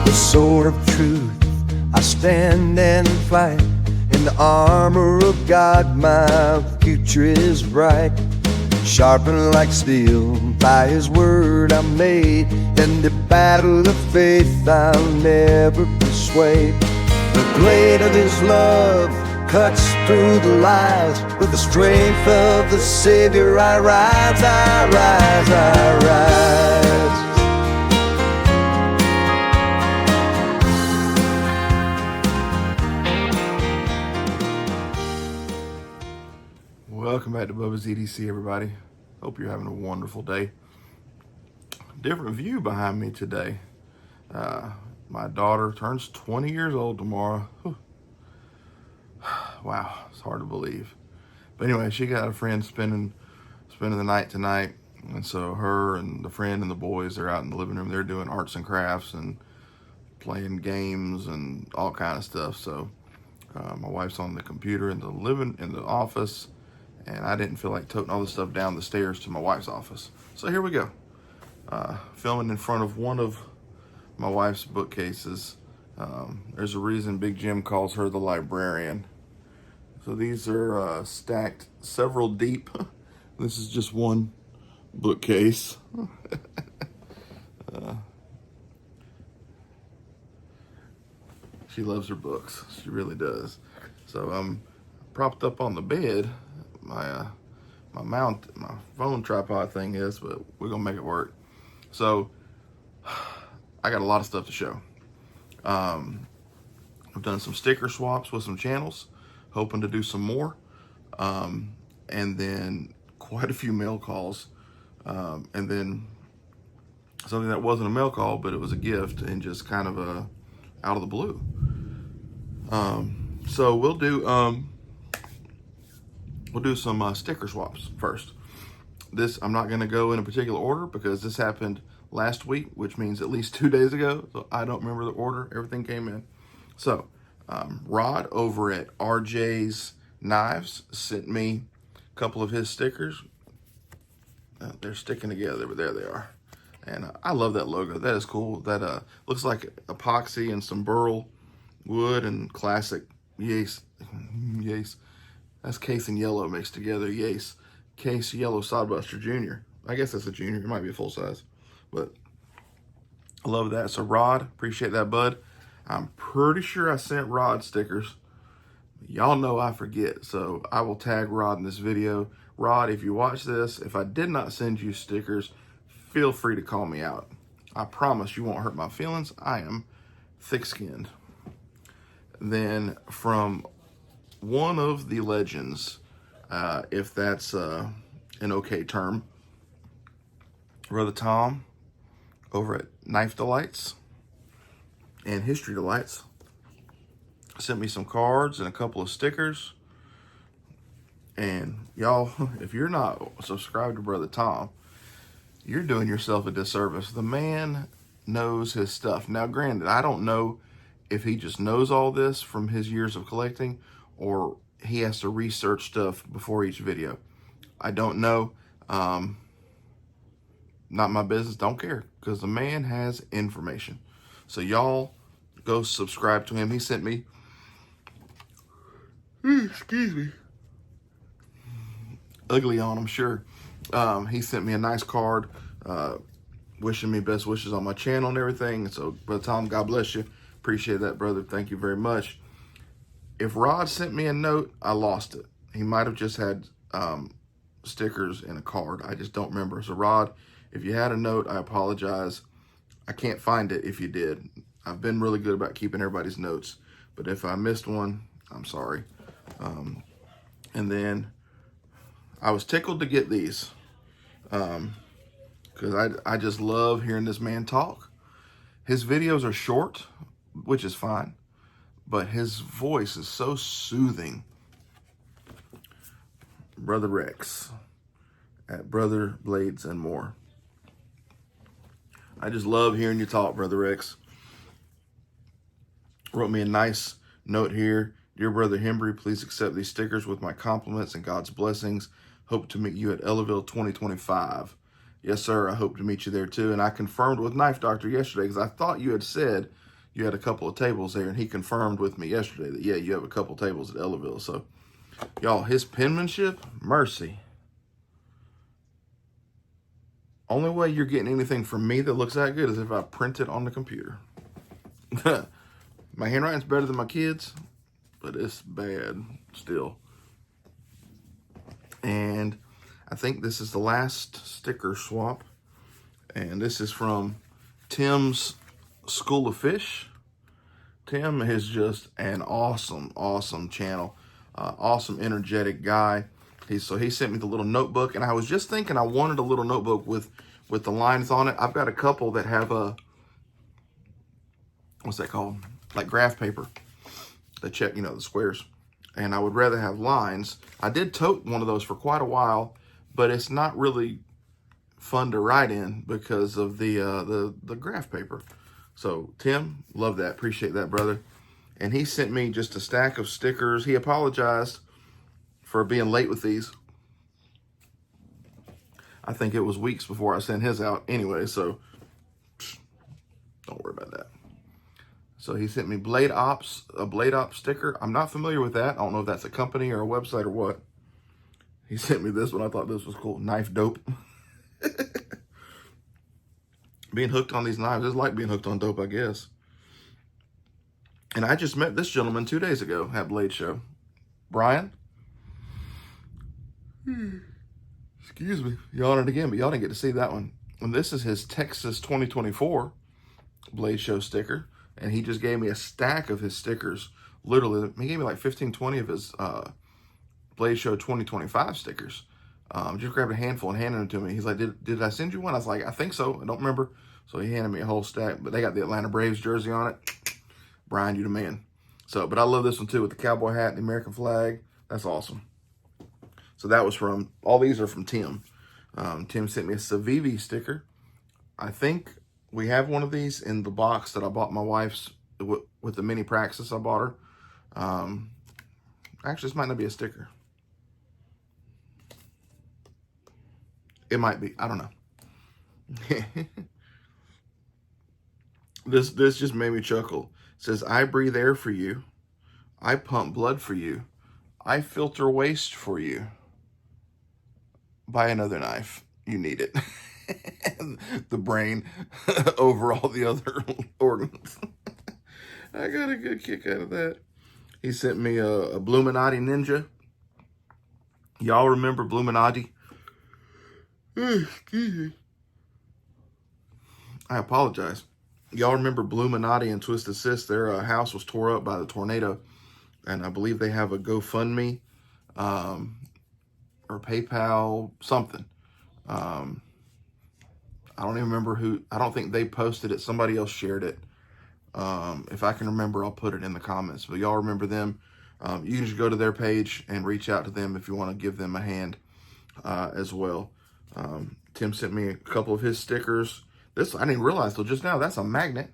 the sword of truth, I stand and fight. In the armor of God, my future is bright. Sharpened like steel, by His word I'm made. In the battle of faith I'll never be swayed. The blade of His love cuts through the lies. With the strength of the Savior I rise, I rise, I rise. Welcome back to Bubba's EDC, everybody. Hope you're having a wonderful day. Different view behind me today. My daughter turns 20 years old tomorrow. Whew. Wow, it's hard to believe. But anyway, she got a friend spending the night tonight, and so her and the friend and the boys are out in the living room. They're doing arts and crafts and playing games and all kind of stuff. So my wife's on the computer in the office. And I didn't feel like toting all this stuff down the stairs to my wife's office. So here we go. Filming in front of one of my wife's bookcases. There's a reason Big Jim calls her the librarian. So these are stacked several deep. This is just one bookcase. She loves her books. She really does. So I'm propped up on the bed. My phone tripod thing is, but we're gonna make it work. So I got a lot of stuff to show. I've done some sticker swaps with some channels, hoping to do some more, and then quite a few mail calls, and then something that wasn't a mail call, but it was a gift and just kind of out of the blue. So we'll do some sticker swaps first. This, I'm not going to go in a particular order because this happened last week, which means at least 2 days ago. So I don't remember the order. Everything came in. So Rod over at RJ's Knives sent me a couple of his stickers. They're sticking together, but there they are. And I love that logo. That is cool. That looks like epoxy and some burl wood and classic Yace. That's Case and Yellow mixed together. Yace. Case Yellow Sodbuster Jr. I guess that's a junior. It might be a full size. But I love that. So Rod, appreciate that, bud. I'm pretty sure I sent Rod stickers. Y'all know I forget. So I will tag Rod in this video. Rod, if you watch this, if I did not send you stickers, feel free to call me out. I promise you won't hurt my feelings. I am thick-skinned. Then from one of the legends, if that's an okay term, Brother Tom over at Knife Delights and History Delights sent me some cards and a couple of stickers. And y'all, if you're not subscribed to Brother Tom, you're doing yourself a disservice. The man knows his stuff. Now, granted, I don't know if he just knows all this from his years of collecting or he has to research stuff before each video. I don't know. Not my business. Don't care, because the man has information. So y'all go subscribe to him. He sent me, excuse me, ugly on, I'm sure. He sent me a nice card, wishing me best wishes on my channel and everything. So, Brother Tom, God bless you. Appreciate that, brother. Thank you very much. If Rod sent me a note, I lost it. He might have just had stickers and a card. I just don't remember. So, Rod, if you had a note, I apologize. I can't find it if you did. I've been really good about keeping everybody's notes. But if I missed one, I'm sorry. And then I was tickled to get these. Because I just love hearing this man talk. His videos are short, which is fine, but his voice is so soothing. Brother Rex at Brother Blades and More. I just love hearing you talk, Brother Rex. Wrote me a nice note here. Dear Brother Hembry, please accept these stickers with my compliments and God's blessings. Hope to meet you at Ellaville 2025. Yes, sir. I hope to meet you there too. And I confirmed with Knife Doctor yesterday because I thought you had said you had a couple of tables there, and he confirmed with me yesterday that, yeah, you have a couple tables at Ellaville. So, y'all, his penmanship, mercy. Only way you're getting anything from me that looks that good is if I print it on the computer. My handwriting's better than my kids, but it's bad still. And I think this is the last sticker swap. And this is from Tim's School of Fish. Tim is just an awesome channel. Awesome, energetic guy. He sent me the little notebook, and I was just thinking I wanted a little notebook with the lines on it. I've got a couple that have a, what's that called? Like graph paper. They check, you know, the squares. And I would rather have lines. I did tote one of those for quite a while, but it's not really fun to write in because of the graph paper. So Tim, love that, appreciate that, brother. And he sent me just a stack of stickers. He apologized for being late with these. I think it was weeks before I sent his out anyway, so don't worry about that. So he sent me a Blade Ops sticker. I'm not familiar with that. I don't know if that's a company or a website or what. He sent me this one. I thought this was cool. Knife dope. Being hooked on these knives is like being hooked on dope, I guess. And I just met this gentleman 2 days ago at Blade Show. Brian. Excuse me. Yawning again, but y'all didn't get to see that one. And this is his Texas 2024 Blade Show sticker. And he just gave me a stack of his stickers. Literally, he gave me like 15, 20 of his Blade Show 2025 stickers. Just grabbed a handful and handed them to me. He's like, did I send you one? I was like, I think so. I don't remember. So he handed me a whole stack. But they got the Atlanta Braves jersey on it. Brian, you the man. So, but I love this one too with the cowboy hat and the American flag. That's awesome. So that was from, all these are from Tim. Tim sent me a Civivi sticker. I think we have one of these in the box that I bought my wife's with the mini Praxis I bought her. Actually, this might not be a sticker. It might be. I don't know. This just made me chuckle. It says, I breathe air for you. I pump blood for you. I filter waste for you. Buy another knife. You need it. The brain over all the other organs. I got a good kick out of that. He sent me a Bluminati Ninja. Y'all remember Bluminati? Excuse me. I apologize. Y'all remember Bluminati and Twisted Sis? Their house was tore up by the tornado. And I believe they have a GoFundMe or PayPal, something. I don't even remember who. I don't think they posted it. Somebody else shared it. If I can remember, I'll put it in the comments. But y'all remember them. You can just go to their page and reach out to them if you want to give them a hand as well. Tim sent me a couple of his stickers. This, I didn't realize till just now, that's a magnet.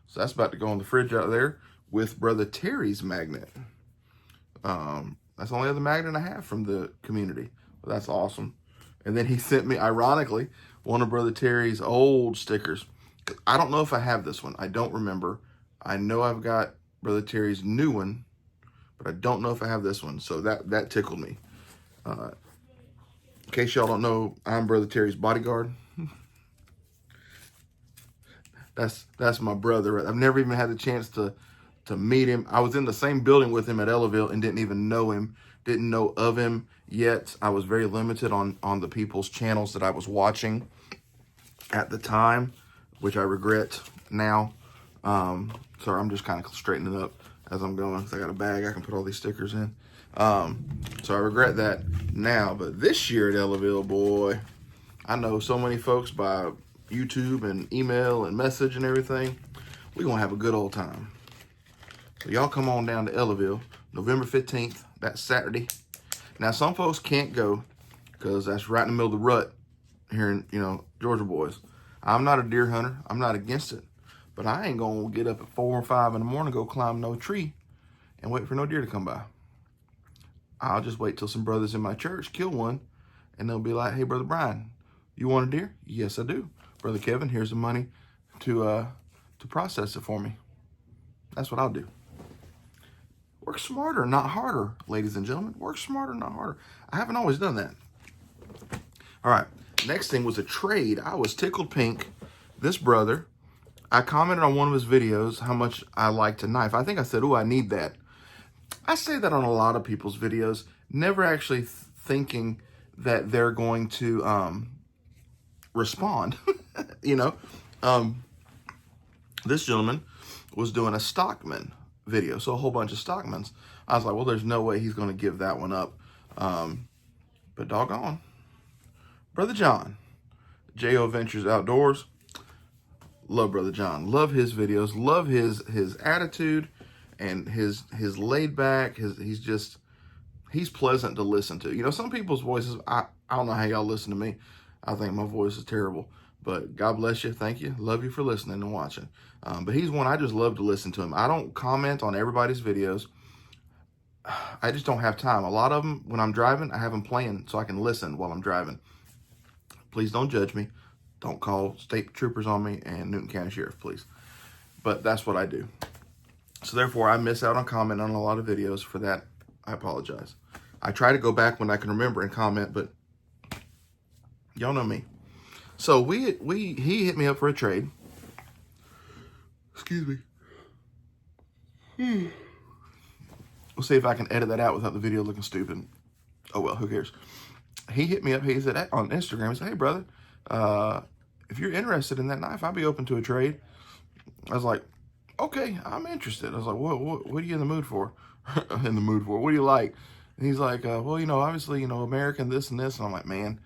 So that's about to go on the fridge out there with Brother Terry's magnet. That's the only other magnet I have from the community. But that's awesome. And then he sent me, ironically, one of Brother Terry's old stickers. I don't know if I have this one. I don't remember. I know I've got Brother Terry's new one, but I don't know if I have this one. So that tickled me. In case y'all don't know, I'm Brother Terry's bodyguard. That's my brother. I've never even had the chance to meet him. I was in the same building with him at Ellaville and didn't even know him, didn't know of him yet. I was very limited on the people's channels that I was watching at the time, which I regret now. Sorry, I'm just kind of straightening it up as I'm going because I got a bag I can put all these stickers in. So I regret that now, but this year at Ellaville, boy, I know so many folks by YouTube and email and message and everything. We're going to have a good old time. So y'all come on down to Ellaville, November 15th, that's Saturday. Now, some folks can't go because that's right in the middle of the rut here in, Georgia boys. I'm not a deer hunter. I'm not against it. But I ain't going to get up at 4 or 5 in the morning, go climb no tree and wait for no deer to come by. I'll just wait till some brothers in my church kill one and they'll be like, hey, Brother Brian, you want a deer? Yes, I do. Brother Kevin, here's the money to process it for me. That's what I'll do. Work smarter, not harder, ladies and gentlemen. Work smarter, not harder. I haven't always done that. All right. Next thing was a trade. I was tickled pink. This brother, I commented on one of his videos how much I liked a knife. I think I said, oh, I need that. I say that on a lot of people's videos, never actually thinking that they're going to respond. You know, this gentleman was doing a Stockman video, so a whole bunch of Stockmans. I was like, well, there's no way he's going to give that one up. But doggone, Brother John, J.O. Ventures Outdoors. Love Brother John. Love his videos. Love his attitude and his laid back. He's pleasant to listen to. You know, some people's voices, I don't know how y'all listen to me. I think my voice is terrible. But God bless you. Thank you. Love you for listening and watching. But he's one I just love to listen to him. I don't comment on everybody's videos. I just don't have time. A lot of them, when I'm driving, I have them playing so I can listen while I'm driving. Please don't judge me. Don't call state troopers on me and Newton County Sheriff, please. But that's what I do. So therefore, I miss out on commenting on a lot of videos. For that, I apologize. I try to go back when I can remember and comment, but y'all know me. So he hit me up for a trade. Excuse me. We'll see if I can edit that out without the video looking stupid. Oh well, who cares? He hit me up. He said on Instagram, he said, hey brother, if you're interested in that knife, I'd be open to a trade. I was like, okay, I'm interested. I was like, what are you in the mood for? In the mood for? What do you like? And he's like, well, you know, obviously, you know, American this and this. And I'm like, man,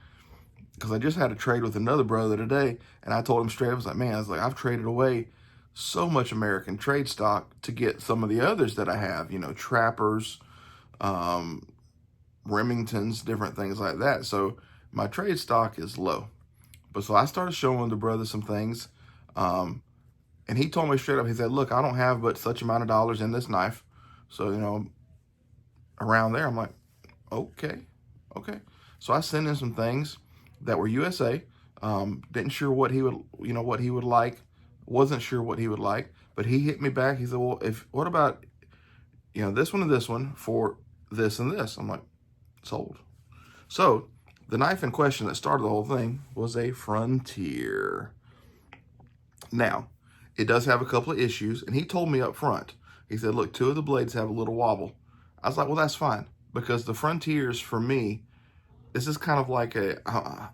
because I just had a trade with another brother today, and I told him straight, I was like, man, I've traded away so much American trade stock to get some of the others that I have, you know, Trappers, Remingtons, different things like that. So my trade stock is low. But so I started showing the brother some things, and he told me straight up, he said, look, I don't have but such amount of dollars in this knife. So, you know, around there, I'm like, okay. So I sent in some things that were USA. Didn't sure what he would, you know, what he would like. Wasn't sure what he would like, but he hit me back. He said, well, what about, you know, this one and this one for this and this? I'm like, sold. So the knife in question that started the whole thing was a Frontier. Now, it does have a couple of issues, and he told me up front. He said, look, 2 of the blades have a little wobble. I was like, well, that's fine, because the Frontiers, for me, this is kind of like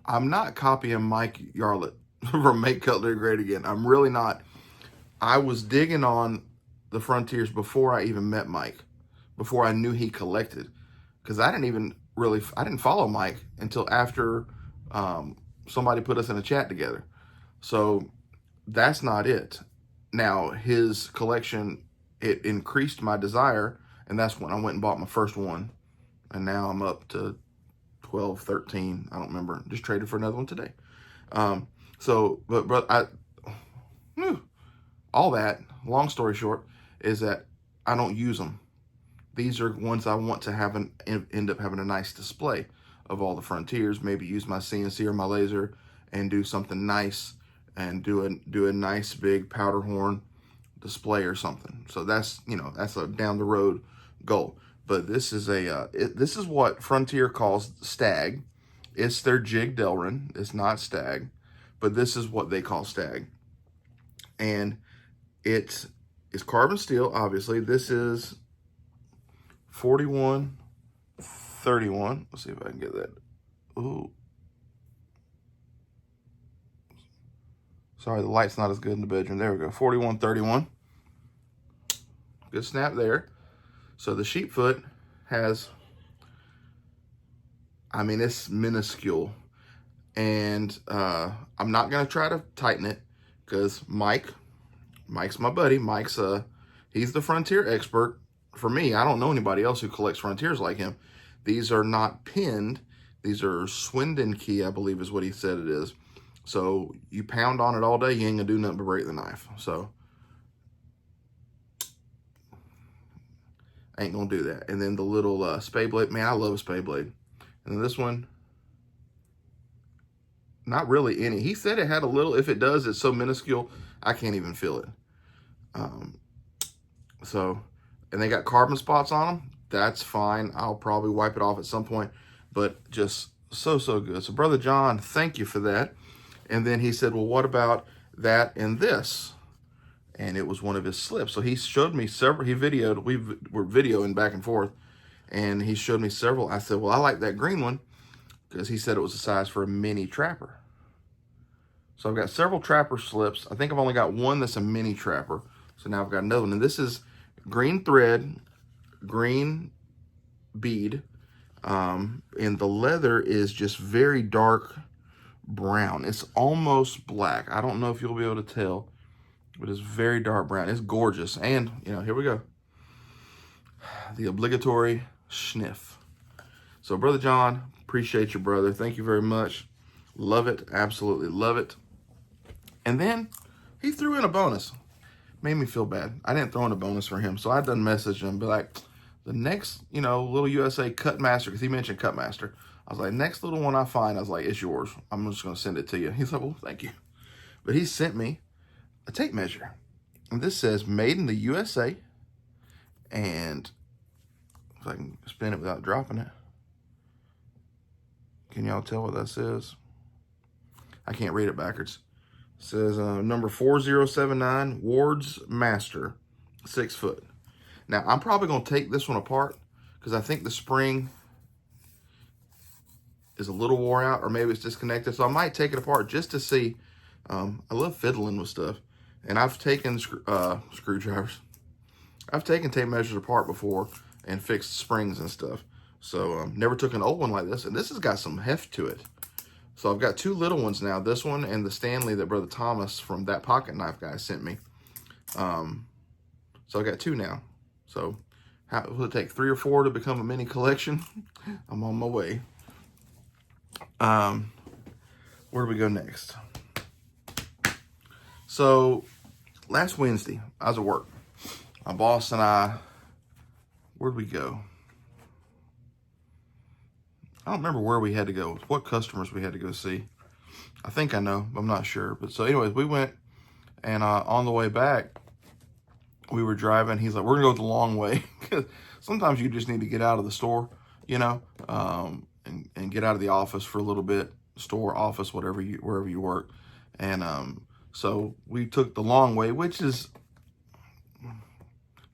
I'm not copying Mike Yarlett from Make Cutlery Great Again. I'm really not. I was digging on the Frontiers before I even met Mike, before I knew he collected, because I didn't follow Mike until after somebody put us in a chat together. So that's not it. Now, his collection, it increased my desire, and that's when I went and bought my first one, and now I'm up to 12, 13, I don't remember. Just traded for another one today. All that, long story short, is that I don't use them. These are ones I want to have end up having a nice display of all the Frontiers. Maybe use my CNC or my laser and do something nice and do a nice big powder horn display or something. So that's, you know, that's a down the road goal. But this is this is what Frontier calls Stag. It's their Jig Delrin. It's not Stag, but this is what they call Stag. And it is carbon steel, obviously. This is 4131. Let's see if I can get that. Ooh. Sorry, the light's not as good in the bedroom. There we go. 4131. Good snap there. So the sheep foot has, I mean, it's minuscule. And I'm not going to try to tighten it because Mike's my buddy. He's the Frontier expert. For me, I don't know anybody else who collects Frontiers like him. These are not pinned. These are Swindon key, I believe is what he said it is. So you pound on it all day, you ain't going to do nothing but break the knife. So I ain't going to do that. And then the little spade blade. Man, I love a spade blade. And then this one, not really any. He said it had a little. If it does, it's so minuscule, I can't even feel it. So, and they got carbon spots on them. That's fine. I'll probably wipe it off at some point, but just so good. So Brother John, thank you for that. And then he said, well, what about that and this? And it was one of his slips. So he showed me several, we were videoing back and forth, and he showed me several. I said, well, I like that green one, because he said it was a size for a mini trapper. So I've got several trapper slips. I think I've only got one that's a mini trapper. So now I've got another one. And this is green thread, green bead, and the leather is just very dark brown. It's almost black. I don't know if you'll be able to tell, but it's very dark brown. It's gorgeous. And, you know, here we go. The obligatory sniff. So, Brother John, appreciate you, brother. Thank you very much. Love it. Absolutely love it. And then he threw in a bonus. Made me feel bad. I didn't throw in a bonus for him. So I done messaged him, be like, the next, you know, little USA Cut Master, because he mentioned Cut Master. I was like, next little one I find, I was like, it's yours. I'm just going to send it to you. He's like, well, thank you. But he sent me a tape measure. And this says made in the USA. And if I can spin it without dropping it. Can y'all tell what that says? I can't read it backwards. It says number 4079, Ward's Master, 6 foot. Now, I'm probably going to take this one apart because I think the spring is a little wore out, or maybe it's disconnected. So I might take it apart just to see. I love fiddling with stuff. And I've taken screwdrivers. I've taken tape measures apart before and fixed springs and stuff. So never took an old one like this. And this has got some heft to it. So I've got 2 little ones now. This one and the Stanley that Brother Thomas from That Pocket Knife guy sent me. So I got 2 now. So will it take 3 or 4 to become a mini collection? I'm on my way. Where do we go next? So last Wednesday, I was at work. My boss and I, where'd we go? I don't remember where we had to go, what customers we had to go see. I think I know, but I'm not sure. But so anyways, we went, and on the way back, we were driving. He's like, we're gonna go the long way. Sometimes you just need to get out of the store, you know, and get out of the office for a little bit, store, office, wherever you work. And so we took the long way, which is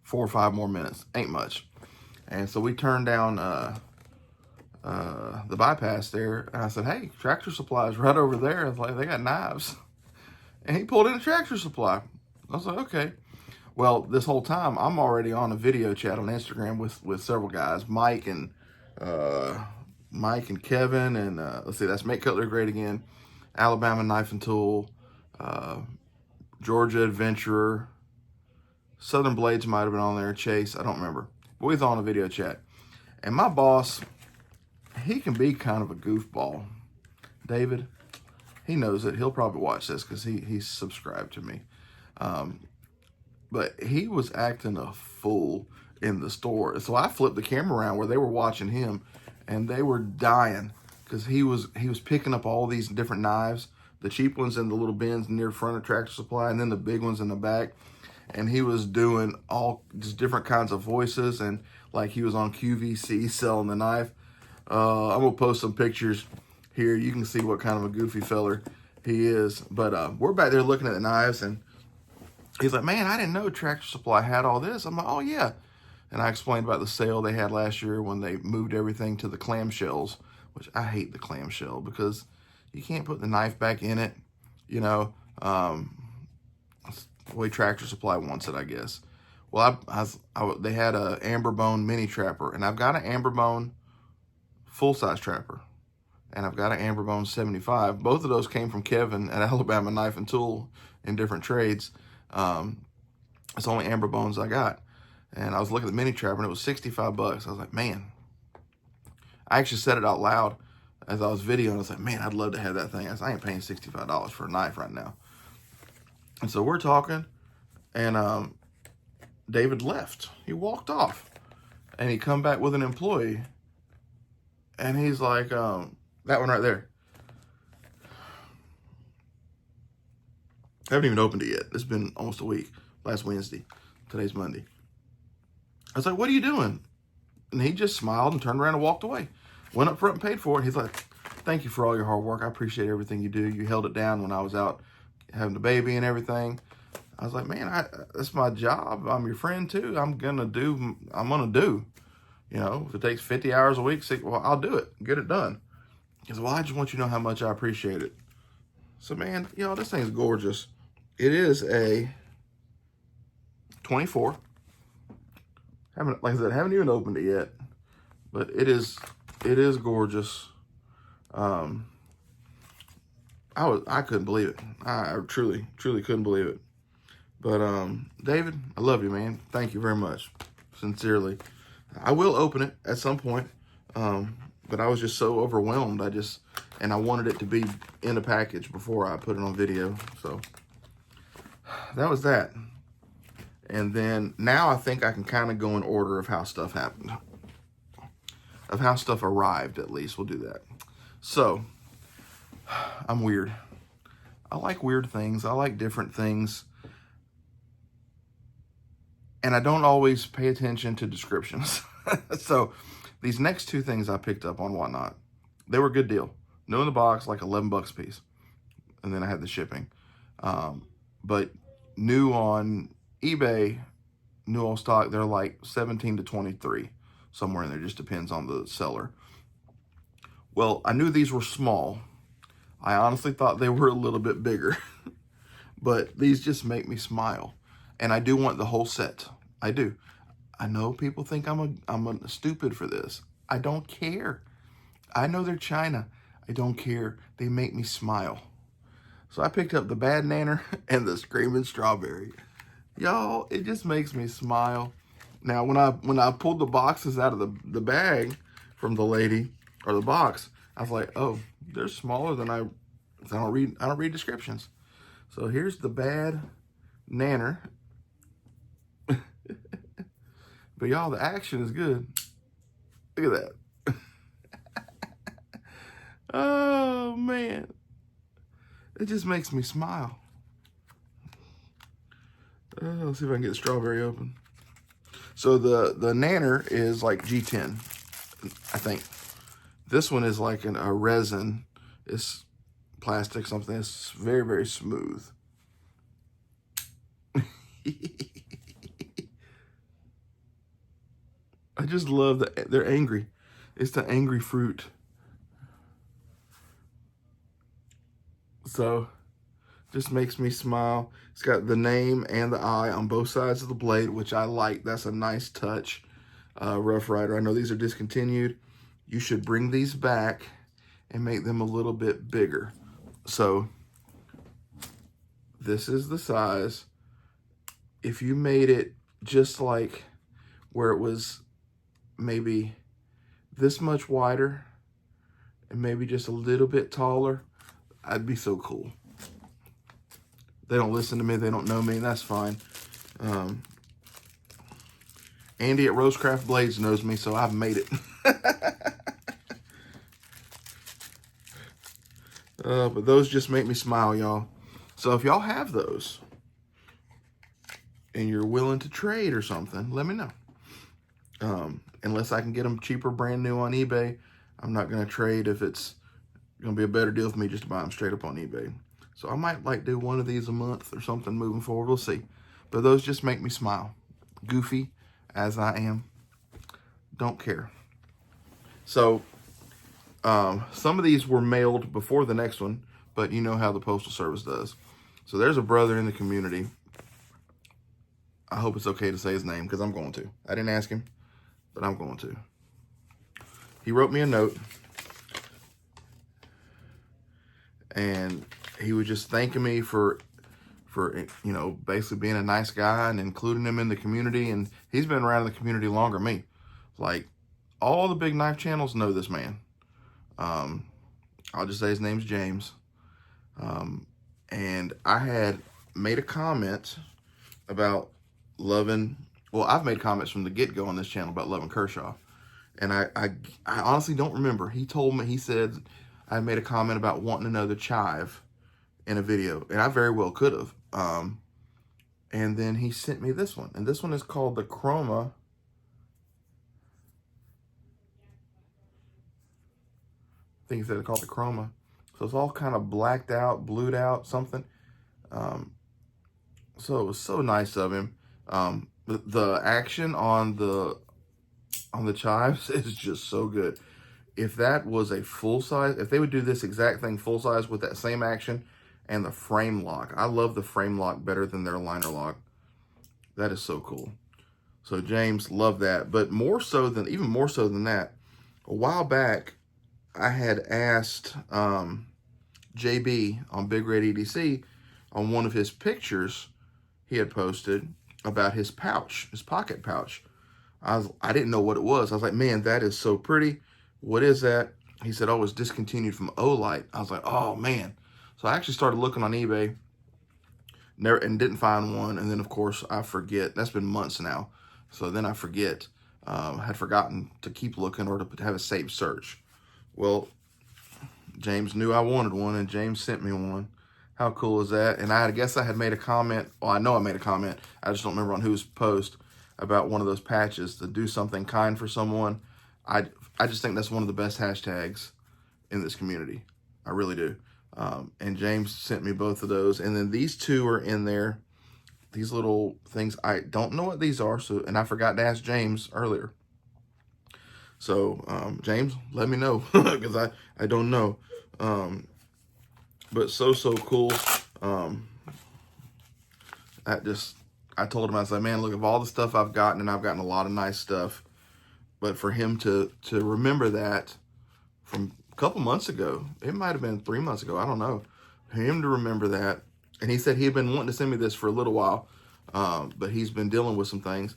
4 or 5 more minutes, ain't much. And so we turned down the bypass there, and I said, hey, Tractor Supply is right over there. I was like, they got knives. And he pulled in a Tractor Supply. I was like, okay. Well, this whole time, I'm already on a video chat on Instagram with several guys, Mike and Kevin, and let's see, that's Make Cutlery Great Again, Alabama Knife and Tool, Georgia Adventurer, Southern Blades might have been on there, Chase, I don't remember. But we was on a video chat. And my boss, he can be kind of a goofball. David, he knows it. He'll probably watch this because he's subscribed to me. But he was acting a fool in the store. So I flipped the camera around where they were watching him, and they were dying because he was picking up all these different knives, the cheap ones in the little bins near front of Tractor Supply, and then the big ones in the back. And he was doing all just different kinds of voices, and like he was on QVC selling the knife. I'm gonna post some pictures here. You can see what kind of a goofy feller he is. But we're back there looking at the knives, and he's like, man, I didn't know Tractor Supply had all this. I'm like, oh yeah. And I explained about the sale they had last year when they moved everything to the clamshells, which I hate the clamshell because you can't put the knife back in it, you know. That's the way Tractor Supply wants it, I guess. Well, they had a Amberbone mini trapper, and I've got an Amberbone full-size trapper, and I've got an Amberbone 75. Both of those came from Kevin at Alabama Knife and Tool in different trades. It's only Amberbones I got. And I was looking at the mini trapper, and it was 65 bucks. I was like, man. I actually said it out loud as I was videoing. I was like, man, I'd love to have that thing. I ain't paying $65 for a knife right now. And so we're talking, and David left. He walked off, and he come back with an employee, and he's like, that one right there. I haven't even opened it yet. It's been almost a week. Last Wednesday. Today's Monday. I was like, what are you doing? And he just smiled and turned around and walked away. Went up front and paid for it. He's like, thank you for all your hard work. I appreciate everything you do. You held it down when I was out having the baby and everything. I was like, man, that's my job. I'm your friend too. I'm gonna do. You know, if it takes 50 hours a week, well, I'll do it. Get it done. He said, well, I just want you to know how much I appreciate it. So, man, y'all, this thing's gorgeous. It is a 24. Like I said, haven't even opened it yet, but it is gorgeous. I couldn't believe it. I truly couldn't believe it. But David, I love you, man. Thank you very much, sincerely. I will open it at some point, but I was just so overwhelmed. And I wanted it to be in a package before I put it on video. So that was that. And then now I think I can kind of go in order of how stuff happened. Of how stuff arrived, at least. We'll do that. So, I'm weird. I like weird things. I like different things. And I don't always pay attention to descriptions. So, these next two things I picked up on Whatnot, they were a good deal. New in the box, like $11 a piece. And then I had the shipping. But new on eBay, new on stock, they're like 17 to 23, somewhere in there. Just depends on the seller. Well, I knew these were small. I honestly thought they were a little bit bigger, but these just make me smile. And I do want the whole set. I do. I know people think I'm a stupid for this. I don't care. I know they're China. I don't care. They make me smile. So I picked up the Bad Nanner and the Screaming Strawberry. Y'all, it just makes me smile. Now, when I pulled the boxes out of the bag from the lady, or the box, I was like, oh, they're smaller than I don't read descriptions. So here's the Bad Nanner. But y'all, the action is good. Look at that. Oh man. It just makes me smile. Let's see if I can get the strawberry open. So the Nanner is like G10, I think. This one is like a resin. It's plastic, something. It's very, very smooth. I just love that they're angry. It's the angry fruit. So, just makes me smile. It's got the name and the eye on both sides of the blade, which I like. That's a nice touch. Rough Rider. I know these are discontinued. You should bring these back and make them a little bit bigger. So, this is the size. If you made it just like where it was maybe this much wider and maybe just a little bit taller, I'd be so cool. They don't listen to me. They don't know me. That's fine. Andy at Rosecraft Blades knows me, so I've made it. But those just make me smile, y'all. So if y'all have those and you're willing to trade or something, let me know. Unless I can get them cheaper, brand new on eBay, I'm not going to trade if it's going to be a better deal for me just to buy them straight up on eBay. So I might like do one of these a month or something moving forward. We'll see. But those just make me smile. Goofy as I am. Don't care. So some of these were mailed before the next one, but you know how the Postal Service does. So there's a brother in the community. I hope it's okay to say his name because I'm going to. I didn't ask him, but I'm going to. He wrote me a note. And he was just thanking me for you know, basically being a nice guy and including him in the community. And he's been around the community longer than me. Like, all the big knife channels know this man. I'll just say his name's James. And I had made a comment about loving, well, I've made comments from the get-go on this channel about loving Kershaw. And I honestly don't remember. He told me, he said I made a comment about wanting another chive in a video. And I very well could have. And then he sent me this one. And this one is called the Chroma think he said they called it chroma. So it's all kind of blacked out, blued out, something. So it was so nice of him. The action on the chives is just so good. If that was a full size, if they would do this exact thing full size with that same action and the frame lock, I love the frame lock better than their liner lock. That is so cool. So James, love that. But even more so than that, a while back, I had asked JB on Big Red EDC on one of his pictures he had posted about his pouch, his pocket pouch. I didn't know what it was. I was like, man, that is so pretty. What is that? He said, oh, it's discontinued from Olight. I was like, oh, man. So I actually started looking on eBay and didn't find one. And then, of course, I forget. That's been months now. So then I forget. Had forgotten to keep looking or to have a safe search. Well, James knew I wanted one, and James sent me one. How cool is that? And I guess I had made a comment. Well, I know I made a comment. I just don't remember on whose post about one of those patches to do something kind for someone. I just think that's one of the best hashtags in this community. I really do. And James sent me both of those. And then these two are in there. These little things, I don't know what these are. And I forgot to ask James earlier. So, James, let me know because I don't know. But so cool. I told him, I was like, man, look, of all the stuff I've gotten, and I've gotten a lot of nice stuff, but for him to remember that from a couple months ago, it might have been 3 months ago, I don't know, for him to remember that, and he said he had been wanting to send me this for a little while, but he's been dealing with some things,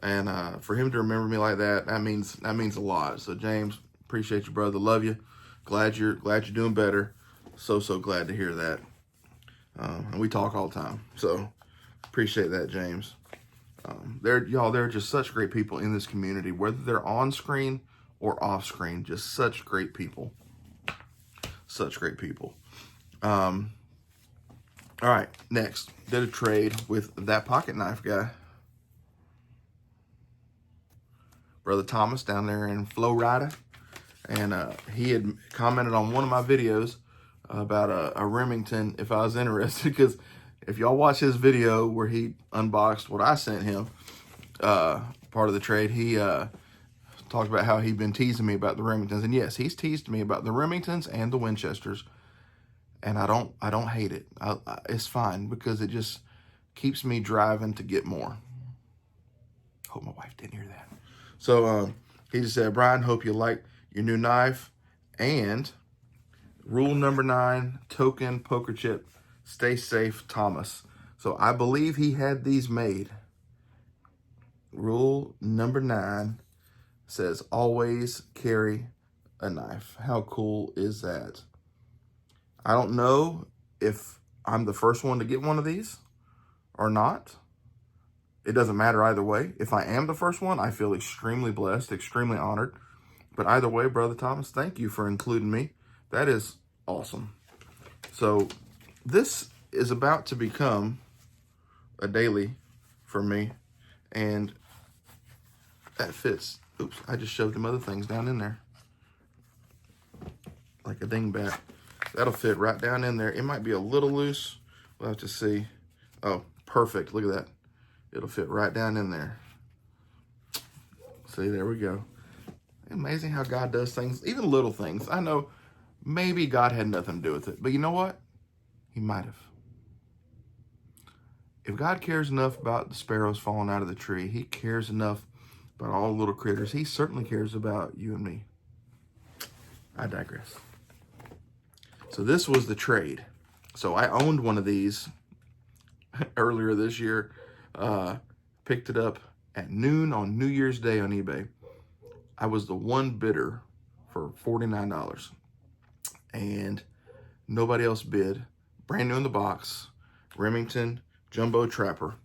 and for him to remember me like that, that means a lot. So James, appreciate you, brother, love you, glad you're doing better, so glad to hear that, and we talk all the time, so appreciate that, James. There are just such great people in this community, whether they're on screen or off screen, just such great people. Such great people. All right, next, did a trade with that pocket knife guy. Brother Thomas down there in Florida. And he had commented on one of my videos about a Remington, if I was interested, because if y'all watch his video where he unboxed what I sent him, part of the trade, he talked about how he'd been teasing me about the Remingtons. And yes, he's teased me about the Remingtons and the Winchesters. And I don't hate it. It's fine because it just keeps me driving to get more. Hope my wife didn't hear that. So he just said, Brian, hope you like your new knife. And rule number 9, token poker chip. Stay safe, Thomas. So I believe he had these made. Rule number 9 says always carry a knife. How cool is that? I don't know if I'm the first one to get one of these or not. It doesn't matter either way. If I am the first one, I feel extremely blessed, extremely honored. But either way, Brother Thomas, thank you for including me. That is awesome. So this is about to become a daily for me. And that fits. Oops, I just shoved them other things down in there. Like a dingbat. That'll fit right down in there. It might be a little loose. We'll have to see. Oh, perfect. Look at that. It'll fit right down in there. See, there we go. Amazing how God does things, even little things. I know maybe God had nothing to do with it, but you know what? He might have. If God cares enough about the sparrows falling out of the tree, he cares enough about all the little critters. He certainly cares about you and me. I digress. So this was the trade. So I owned one of these earlier this year. Picked it up at noon on New Year's Day on eBay. I was the one bidder for $49. And nobody else bid. Brand new in the box. Remington Jumbo Trapper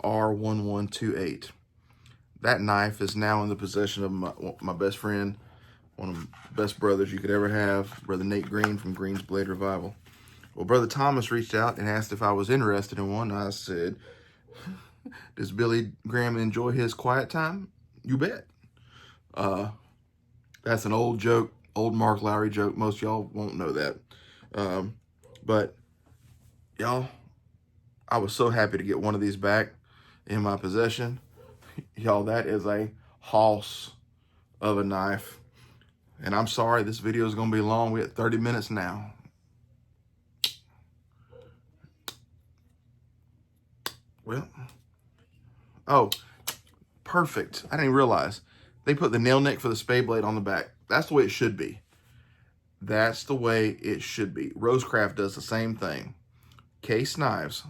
R1128. That knife is now in the possession of my best friend, one of the best brothers you could ever have, Brother Nate Green from Green's Blade Revival. Well, Brother Thomas reached out and asked if I was interested in one. I said, does Billy Graham enjoy his quiet time? You bet. That's an old joke. Old Mark Lowry joke. Most of y'all won't know that. But y'all, I was so happy to get one of these back in my possession. Y'all, that is a hoss of a knife. And I'm sorry, this video is going to be long. We're at 30 minutes now. Well, oh, perfect. I didn't even realize. They put the nail nick for the spade blade on the back. That's the way it should be. That's the way it should be. Rosecraft does the same thing. Case knives,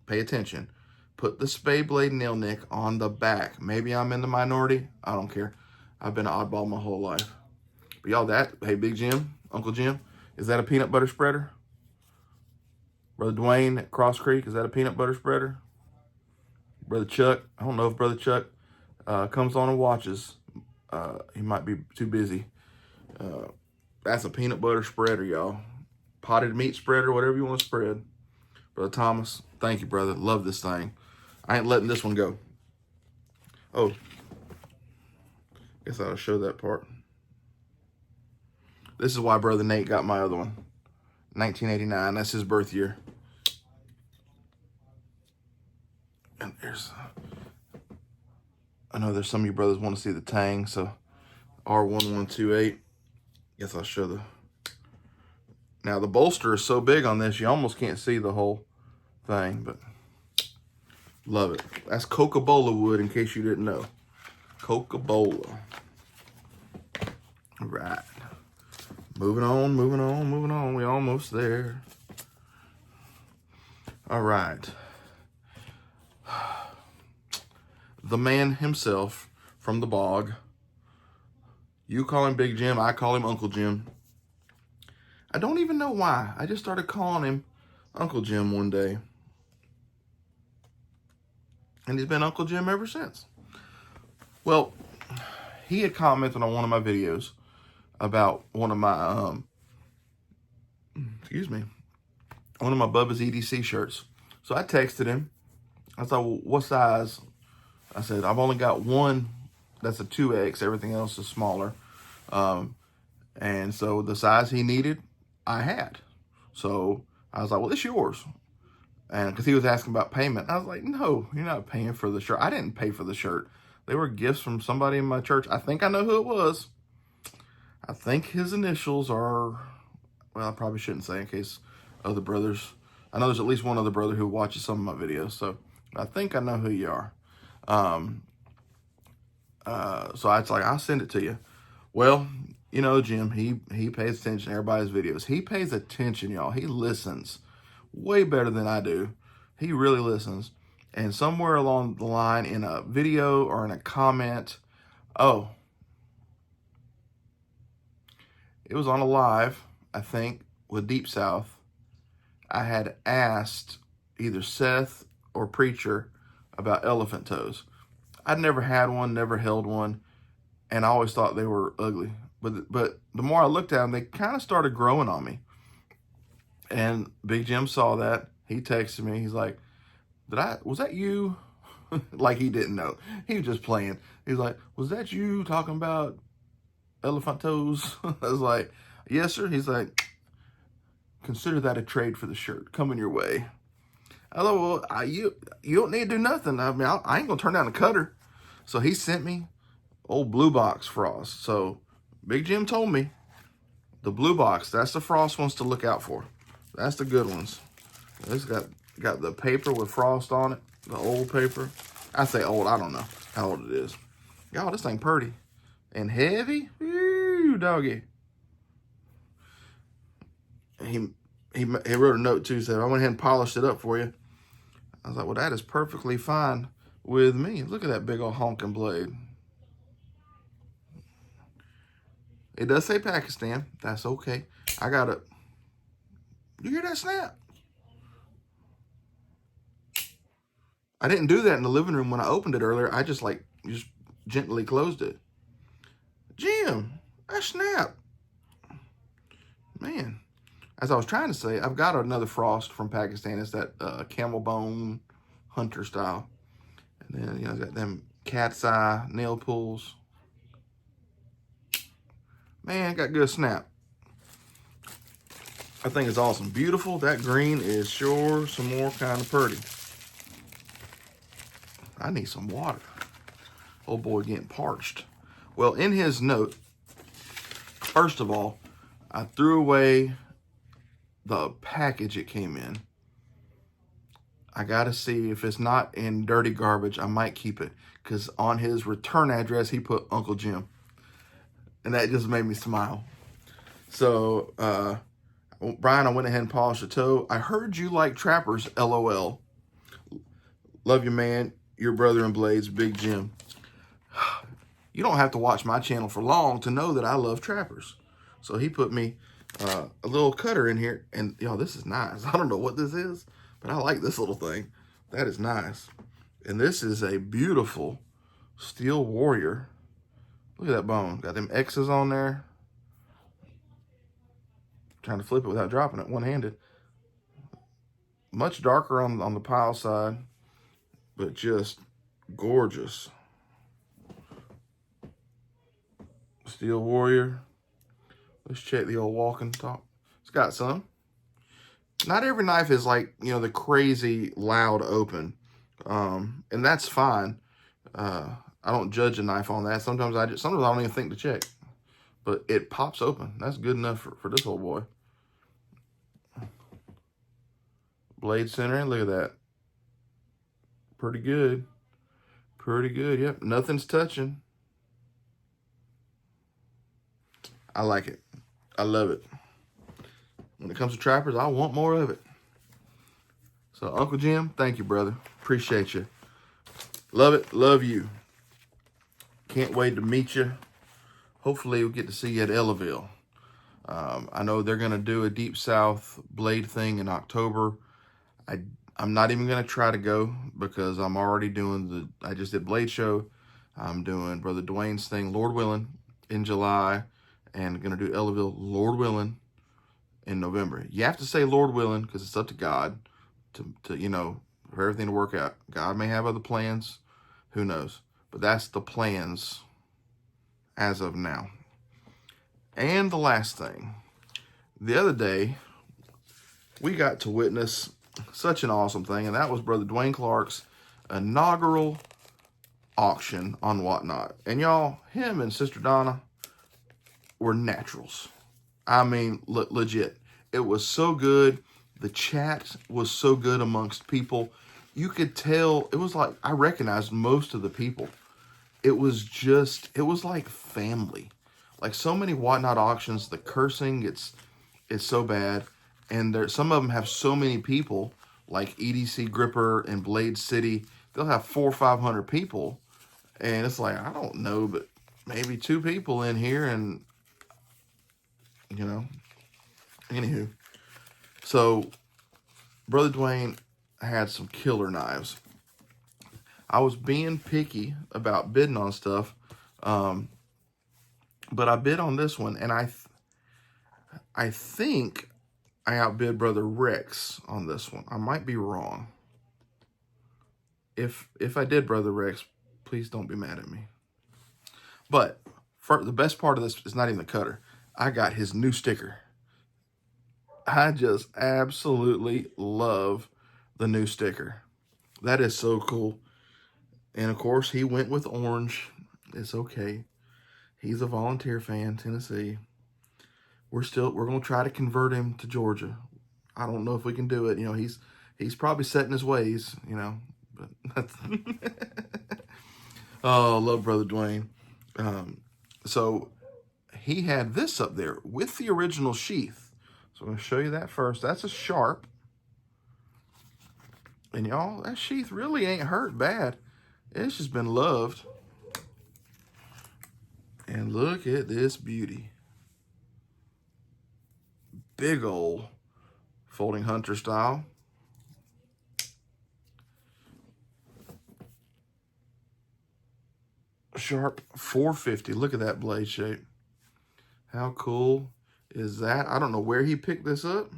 pay attention. Put the spade blade nail nick on the back. Maybe I'm in the minority. I don't care. I've been an oddball my whole life. But y'all, that, hey, Big Jim, Uncle Jim, is that a peanut butter spreader? Brother Dwayne at Cross Creek, is that a peanut butter spreader? Brother Chuck, I don't know if Brother Chuck comes on and watches. He might be too busy. That's a peanut butter spreader, y'all. Potted meat spreader, whatever you want to spread. Brother Thomas, thank you, brother. Love this thing. I ain't letting this one go. Oh, guess I'll show that part. This is why Brother Nate got my other one. 1989, that's his birth year. And I know there's some of you brothers want to see the tang, so R1128. Guess I'll show the. Now the bolster is so big on this, you almost can't see the whole thing, but love it. That's Coca-Cola wood, in case you didn't know. Coca-Cola. All right. Moving on, moving on, moving on. We're almost there. All right. The man himself from the bog. You call him Big Jim, I call him Uncle Jim. I don't even know why. I just started calling him Uncle Jim one day. And he's been Uncle Jim ever since. Well, he had commented on one of my videos about one of my, one of my Bubba's EDC shirts. So I texted him. I thought, well, what size? I said, I've only got one that's a 2X. Everything else is smaller. And so the size he needed, I had. So I was like, well, it's yours. And because he was asking about payment, I was like, no, you're not paying for the shirt. I didn't pay for the shirt. They were gifts from somebody in my church. I think I know who it was. I think his initials are, well, I probably shouldn't say in case other brothers. I know there's at least one other brother who watches some of my videos, so I think I know who you are. So I was like, I'll send it to you. Well, you know, Jim, he pays attention to everybody's videos. He pays attention, y'all. He listens way better than I do. He really listens. And somewhere along the line in a video or in a comment, oh, it was on a live, I think, with Deep South. I had asked either Seth or Preacher about elephant toes. I'd never had one, never held one, and I always thought they were ugly. But the more I looked at them, they kind of started growing on me. And Big Jim saw that. He texted me. He's like, was that you? Like he didn't know. He was just playing. He's like, was that you talking about elephant toes? I was like, yes, sir. He's like, consider that a trade for the shirt coming your way. I thought, well, you don't need to do nothing. I mean, I ain't gonna turn down the cutter. So he sent me old blue box frost. So Big Jim told me the blue box, that's the frost ones to look out for. That's the good ones. It's got the paper with frost on it, the old paper. I say old, I don't know how old it is. Y'all, this thing pretty and heavy. Ooh, doggy. He wrote a note too, said, I went ahead and polished it up for you. I was like, well, that is perfectly fine with me. Look at that big old honking blade. It does say Pakistan. That's okay. I got it. You hear that snap? I didn't do that in the living room when I opened it earlier. I just gently closed it. Jim, that snap. Man. As I was trying to say, I've got another frost from Pakistan. It's that camel bone hunter style. And then, I got them cat's eye nail pulls. Man, got good snap. I think it's awesome. Beautiful. That green is sure some more kind of pretty. I need some water. Old boy getting parched. Well, in his note, first of all, I threw away the package it came in. I got to see if it's not in dirty garbage, I might keep it. Because on his return address, he put Uncle Jim. And that just made me smile. So, Brian, I went ahead and polished the toe. I heard you like trappers, LOL. Love you, man. Your brother in Blades, Big Jim. You don't have to watch my channel for long to know that I love trappers. So he put me a little cutter in here. And, this is nice. I don't know what this is, but I like this little thing. That is nice. And this is a beautiful Steel Warrior. Look at that bone. Got them X's on there. Trying to flip it without dropping it one-handed. Much darker on the pile side, but just gorgeous. Steel Warrior. Let's check the old walking top. It's got some. Not every knife is like, the crazy loud open. And that's fine. I don't judge a knife on that. Sometimes I don't even think to check. But it pops open. That's good enough for this old boy. Blade center, look at that. Pretty good. Pretty good, yep. Nothing's touching. I like it. I love it. When it comes to trappers, I want more of it. So, Uncle Jim, thank you, brother. Appreciate you. Love it. Love you. Can't wait to meet you. Hopefully, we'll get to see you at Ellaville. I know they're going to do a Deep South blade thing in October. I'm not even going to try to go because I'm already doing I just did Blade Show. I'm doing Brother Dwayne's thing, Lord willing, in July. And going to do Ellaville, Lord willing, in November. You have to say Lord willing because it's up to God to for everything to work out. God may have other plans. Who knows? But that's the plans as of now. And the last thing. The other day, we got to witness such an awesome thing, and that was Brother Dwayne Clark's inaugural auction on Whatnot. And y'all, him and Sister Donna were naturals. I mean, legit. It was so good. The chat was so good amongst people. You could tell, it was like, I recognized most of the people. It was like family. Like so many Whatnot auctions, the cursing, it's so bad. And some of them have so many people, like EDC Gripper and Blade City. They'll have 400 or 500 people. And it's like, I don't know, but maybe 2 people in here and, anywho. So, Brother Dwayne had some killer knives. I was being picky about bidding on stuff, but I bid on this one, and I think I outbid Brother Rex on this one. I might be wrong. If I did, Brother Rex, please don't be mad at me. But the best part of this is not even the cutter. I got his new sticker. I just absolutely love the new sticker. That is so cool. And of course, he went with orange. It's okay. He's a volunteer fan, Tennessee. We're going to try to convert him to Georgia. I don't know if we can do it. He's probably set in his ways, but that's oh, love Brother Dwayne. So he had this up there with the original sheath. So I'm going to show you that first. That's a Sharp. And y'all, that sheath really ain't hurt bad. It's just been loved. And look at this beauty. Big old folding hunter style. Sharp 450. Look at that blade shape. How cool is that? I don't know where he picked this up,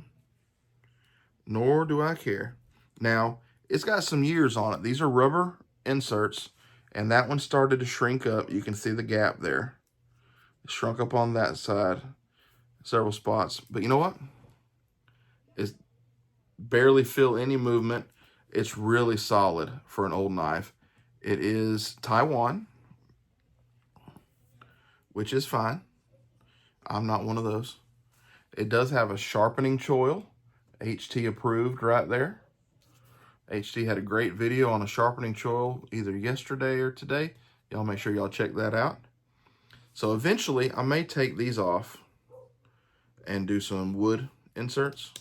nor do I care. Now, it's got some years on it. These are rubber inserts, and that one started to shrink up. You can see the gap there. It shrunk up on that side, several spots. But you know what? It's barely feel any movement. It's really solid for an old knife. It is Taiwan, which is fine. I'm not one of those. It does have a sharpening choil, HT approved right there. HT had a great video on a sharpening choil either yesterday or today. Y'all make sure y'all check that out. So eventually I may take these off and do some wood inserts,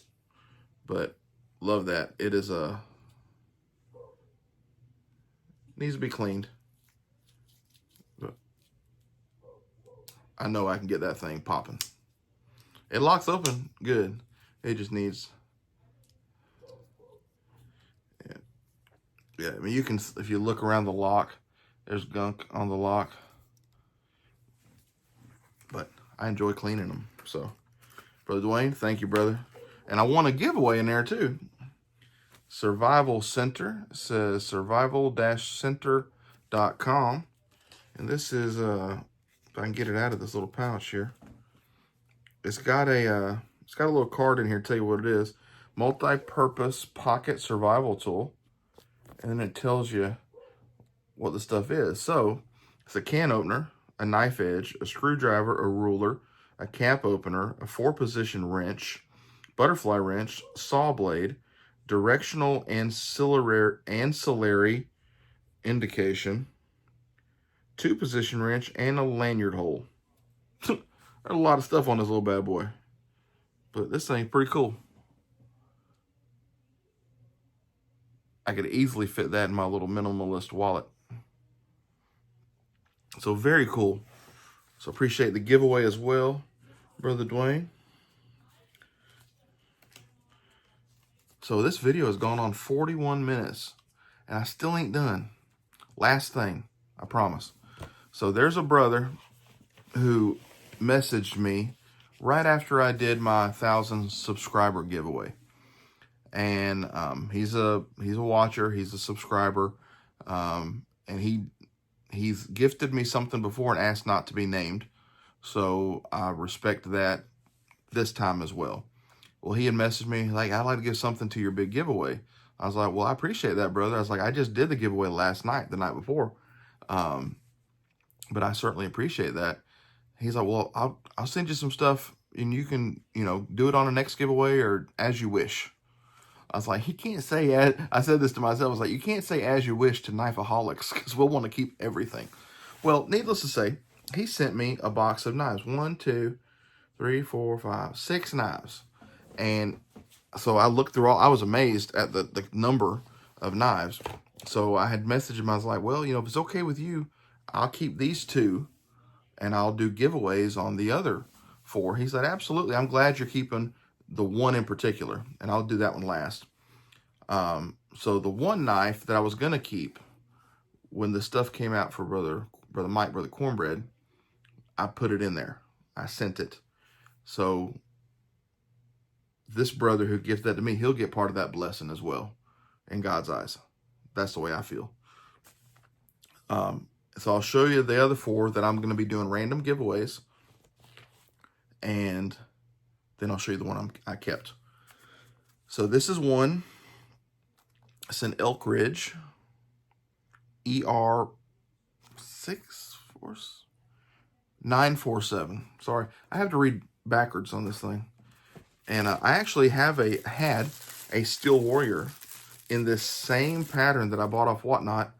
but love that. It is needs to be cleaned, but I know I can get that thing popping. It locks open good. It just needs, yeah, I mean, you can, if you look around the lock, there's gunk on the lock, but I enjoy cleaning them. So, Brother Dwayne, thank you, brother. And I want a giveaway in there too. Survival Center, it says survival-center.com. And this is, if I can get it out of this little pouch here. It's got a little card in here to tell you what it is. Multi-purpose pocket survival tool. And then it tells you what the stuff is. So it's a can opener, a knife edge, a screwdriver, a ruler, a cap opener, a 4-position wrench, butterfly wrench, saw blade, directional ancillary indication, 2-position wrench, and a lanyard hole. There's a lot of stuff on this little bad boy, but this thing's pretty cool. I could easily fit that in my little minimalist wallet. So very cool. So appreciate the giveaway as well, Brother Dwayne. So this video has gone on 41 minutes and I still ain't done. Last thing, I promise. So there's a brother who messaged me right after I did my 1,000 subscriber giveaway. And he's a watcher, he's a subscriber, and he's gifted me something before and asked not to be named. So I respect that this time as well. Well, he had messaged me like, I'd like to give something to your big giveaway. I was like, well, I appreciate that, brother. I was like, I just did the giveaway last night, the night before. But I certainly appreciate that. He's like, well, I'll send you some stuff and you can, do it on the next giveaway or as you wish. I was like, he can't say, I said this to myself, I was like, you can't say as you wish to Knifeaholics because we'll want to keep everything. Well, needless to say, he sent me a box of knives. 1, 2, 3, 4, 5, 6 knives. And so I looked through I was amazed at the number of knives. So I had messaged him, I was like, well, if it's okay with you, I'll keep these 2 and I'll do giveaways on the other 4. He said, absolutely, I'm glad you're keeping the one in particular, and I'll do that one last. So the one knife that I was going to keep when the stuff came out for Brother Mike, Brother Cornbread, I put it in there. I sent it. So this brother who gifted that to me, he'll get part of that blessing as well in God's eyes. That's the way I feel. So I'll show you the other 4 that I'm going to be doing random giveaways, and then I'll show you the one I kept. So this is one. It's an Elk Ridge ER 947. Sorry, I have to read backwards on this thing. And I actually had a Steel Warrior in this same pattern that I bought off Whatnot.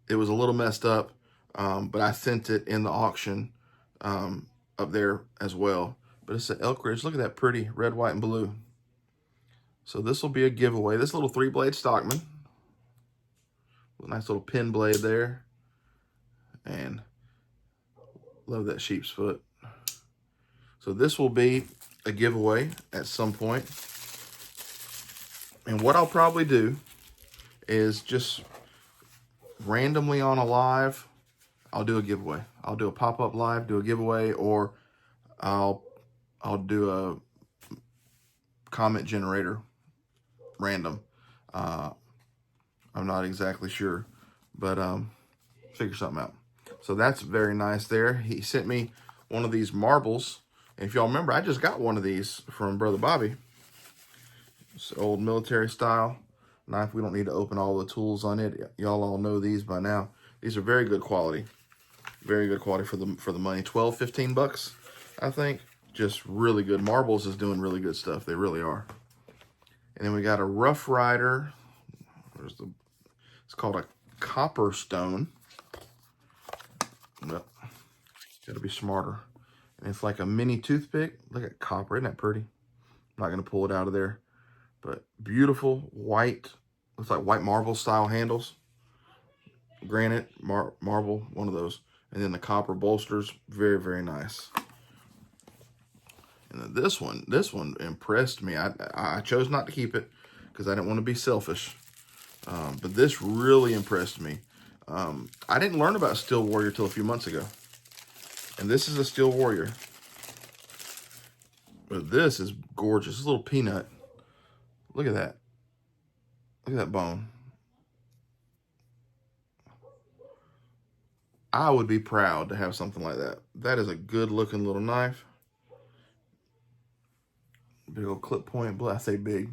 It was a little messed up, but I sent it in the auction up there as well. But it's an Elk Ridge. Look at that pretty red, white, and blue. So this will be a giveaway. This little 3-blade Stockman. Nice little pin blade there. And love that sheep's foot. So this will be a giveaway at some point. And what I'll probably do is just randomly on a live, I'll do a giveaway. I'll do a pop-up live, do a giveaway, or I'll do a comment generator random. I'm not exactly sure, but figure something out. So that's very nice there. He sent me one of these marbles. And if y'all remember, I just got one of these from Brother Bobby. It's old military style knife. We don't need to open all the tools on it. Y'all all know these by now. These are very good quality. Very good quality for the money. 12, 15 bucks, I think. Just really good. Marbles is doing really good stuff. They really are. And then we got a Rough Rider. It's called a copper stone. But got to be smarter. And it's like a mini toothpick. Look at copper. Isn't that pretty? I'm not going to pull it out of there. But beautiful white. Looks like white marble style handles. Granite, marble, one of those. And then the copper bolsters. Very, very nice. And then this one impressed me. I chose not to keep it because I didn't want to be selfish. But this really impressed me. I didn't learn about Steel Warrior till a few months ago. And this is a Steel Warrior. But this is gorgeous. This little peanut. Look at that. Look at that bone. I would be proud to have something like that. That is a good looking little knife. Big old clip point. I say big.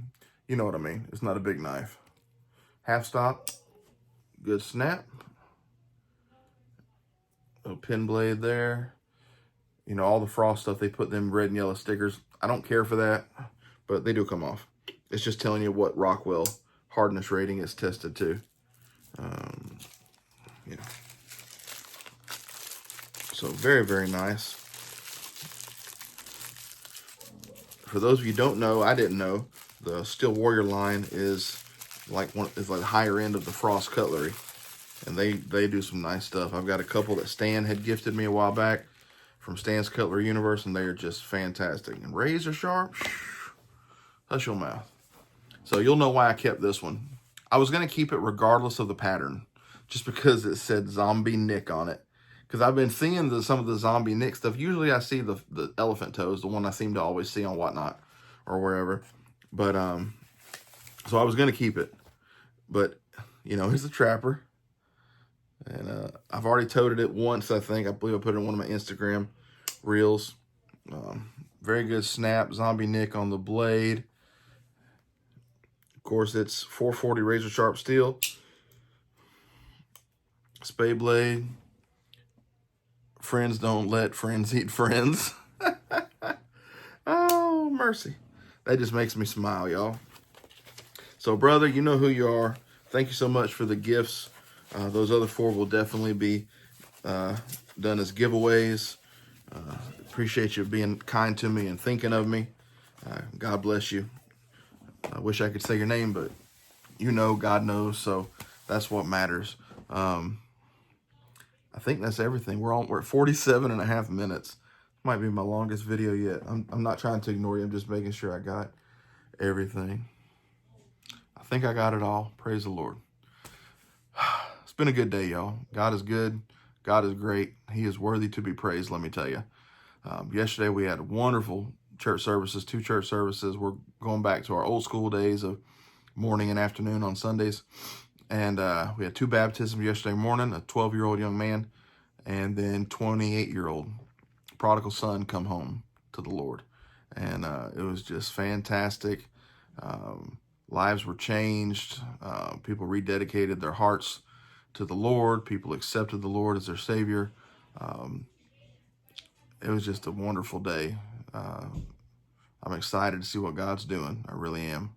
You know what I mean. It's not a big knife. Half stop. Good snap. Little pin blade there. You know, all the Frost stuff, they put them red and yellow stickers. I don't care for that, but they do come off. It's just telling you what Rockwell hardness rating is tested to. Yeah. So very, very nice. For those of you who don't know, I didn't know, the Steel Warrior line is like the higher end of the Frost cutlery. And they do some nice stuff. I've got a couple that Stan had gifted me a while back from Stan's Cutlery Universe, and they are just fantastic. And razor sharp, hush your mouth. So you'll know why I kept this one. I was going to keep it regardless of the pattern, just because it said Zombie Nick on it. Because I've been seeing some of the Zombie Nick stuff. Usually I see the elephant toes, the one I seem to always see on Whatnot or wherever. But, so I was going to keep it. But, you know, here's the Trapper. And I've already toted it once, I think. I believe I put it in one of my Instagram reels. Very good snap. Zombie Nick on the blade. Of course, it's 440 razor sharp steel. Spade blade. Friends don't let friends eat friends. Oh, mercy. That just makes me smile, y'all. So, brother, you know who you are. Thank you so much for the gifts. Those other 4 will definitely be done as giveaways. Appreciate you being kind to me and thinking of me. God bless you. I wish I could say your name, but you know, God knows, so that's what matters. I think that's everything. We're at 47 and a half minutes. Might be my longest video yet. I'm not trying to ignore you. I'm just making sure I got everything. I think I got it all. Praise the Lord. It's been a good day, y'all. God is good. God is great. He is worthy to be praised, let me tell you. Yesterday we had wonderful church services, 2 church services. We're going back to our old school days of morning and afternoon on Sundays. And we had 2 baptisms yesterday morning, a 12-year-old young man, and then 28-year-old prodigal son come home to the Lord. And it was just fantastic. Lives were changed. People rededicated their hearts to the Lord. People accepted the Lord as their Savior. It was just a wonderful day. I'm excited to see what God's doing. I really am.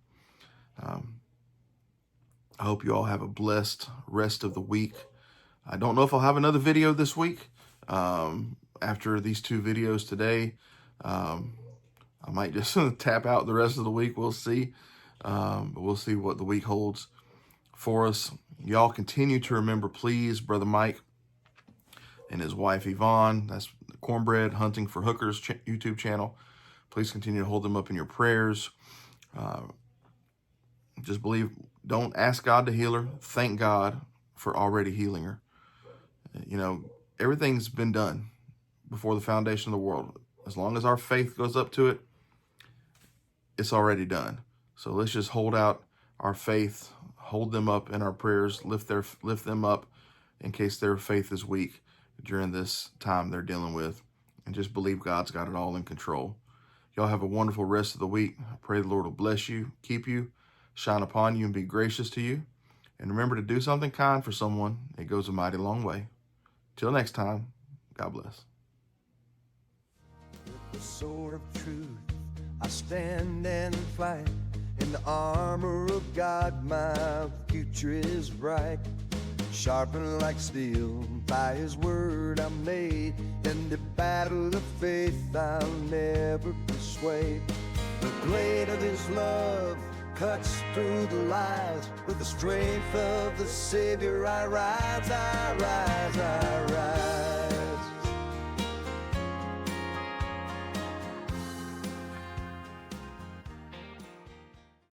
I hope you all have a blessed rest of the week. I don't know if I'll have another video this week. After these 2 videos today, I might just tap out the rest of the week. We'll see. But we'll see what the week holds for us. Y'all continue to remember, please, Brother Mike and his wife Yvonne. That's Cornbread Hunting for Hookers YouTube channel. Please continue to hold them up in your prayers. Just believe, don't ask God to heal her. Thank God for already healing her. You know, everything's been done before the foundation of the world. As long as our faith goes up to it, it's already done. So let's just hold out our faith, hold them up in our prayers, lift them up in case their faith is weak. during this time they're dealing with, and just believe God's got it all in control. Y'all have a wonderful rest of the week. I pray the Lord will bless you, keep you, shine upon you, and be gracious to you. And remember to do something kind for someone. It goes a mighty long way. Till next time, God bless. With the sword of truth, I stand and fight. In the armor of God, my future is bright. Sharpened like steel, by His word I'm made. In the battle of faith, I'll never be swayed. The blade of His love cuts through the lies. With the strength of the Savior I rise, I rise, I rise.